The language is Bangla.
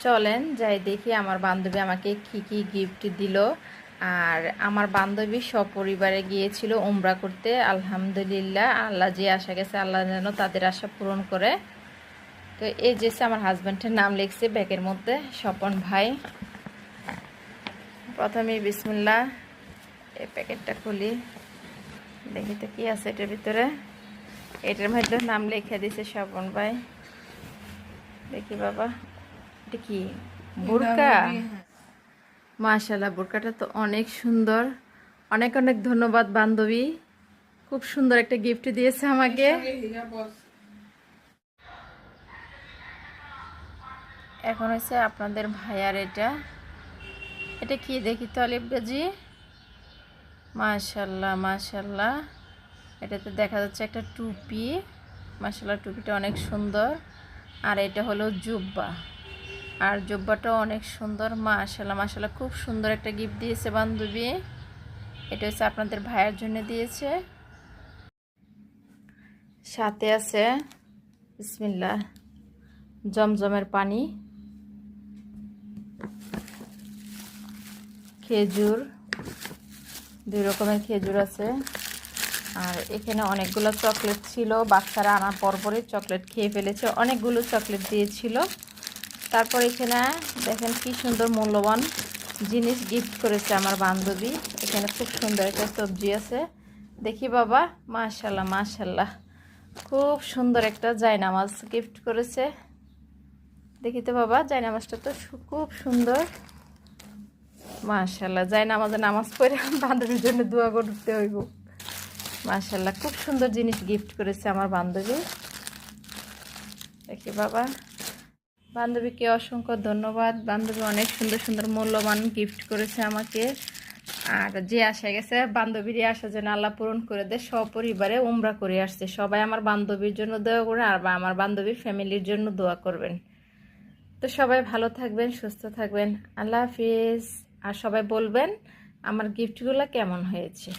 চলেন যাই দেখি আমার বান্ধবী আমাকে কি কি গিফট দিল। আর আমার বান্ধবী সপরিবারে গিয়েছিল উমরা করতে। আলহামদুলিল্লাহ, আল্লাহ যে আশা গেছে আল্লাহ যেন তাদের আশা পূরণ করে। তো এই যে আমার হাজব্যান্ডের নাম লিখছে ব্যাগের মধ্যে, স্বপন ভাই। প্রথমে বিসমিল্লাহ, এই প্যাকেটটা খুলি, দেখি তো কি আছে এটার ভিতরে। এটার মধ্যে নাম লিখে দিছে স্বপন ভাই। দেখি বাবা, এটা কি বোরকা? মাশাআল্লাহ, বোরকাটা তো অনেক সুন্দর। অনেক অনেক ধন্যবাদ বান্ধবী, খুব সুন্দর একটা গিফট দিয়েছে আমাকে। এখন হচ্ছে আপনাদের ভাইয়ার এটা এটা কি দেখি তো আলিফ গাজি। মাশাআল্লাহ মাশাআল্লাহ, এটাতে দেখা যাচ্ছে একটা টুপি। মাশাআল্লাহ, টুপিটা অনেক সুন্দর। আর এটা হলো জুব্বা, আর জুব্বাটাও অনেক সুন্দর। মাশাআল্লাহ মাশাআল্লাহ, খুব সুন্দর একটা গিফট দিয়েছে বান্ধবী। এটা হচ্ছে আপনাদের ভাইয়ের জন্য দিয়েছে। সাথে আছে বিসমিল্লাহ জমজমের পানি, খেজুর, 2 রকমের খেজুর আছে। আর এখানে অনেকগুলো চকলেট ছিল, বাচ্চারা আনার পরপরই চকলেট খেয়ে ফেলেছে, অনেকগুলো চকলেট দিয়েছিল। তারপর এখানে দেখেন কি সুন্দর মূল্যবান জিনিস গিফট করেছে আমার বান্ধবী। এখানে খুব সুন্দর একটা সবজি আছে, দেখি বাবা। মাশাআল্লাহ মাশাআল্লাহ, খুব সুন্দর একটা জায়নামাজ গিফট করেছে। দেখি তো বাবা, জায়নামাজটা তো খুব সুন্দর। মাশাআল্লাহ, জায়নামাজে নামাজ পড়ে বান্ধবীর জন্য দোয়া করতে হইব। মাশাআল্লাহ, খুব সুন্দর জিনিস গিফট করেছে আমার বান্ধবী। দেখি বাবা, বান্ধবীকে অসংখ্য ধন্যবাদ। বান্ধবী অনেক সুন্দর সুন্দর মূল্যবান গিফট করেছে আমাকে। আর যে আশা গেছে বান্ধবীর আশা যেন আল্লাহ পূরণ করে দেয়। সপরিবারে উমরা করে আসছে, সবাই আমার বান্ধবীর জন্য দোয়া করবেন, আর আমার বান্ধবীর ফ্যামিলির জন্য দোয়া করবেন। তো সবাই ভালো থাকবেন, সুস্থ থাকবেন। আল্লাহ হাফিজ। আর সবাই বলবেন আমার গিফটগুলো কেমন হয়েছে।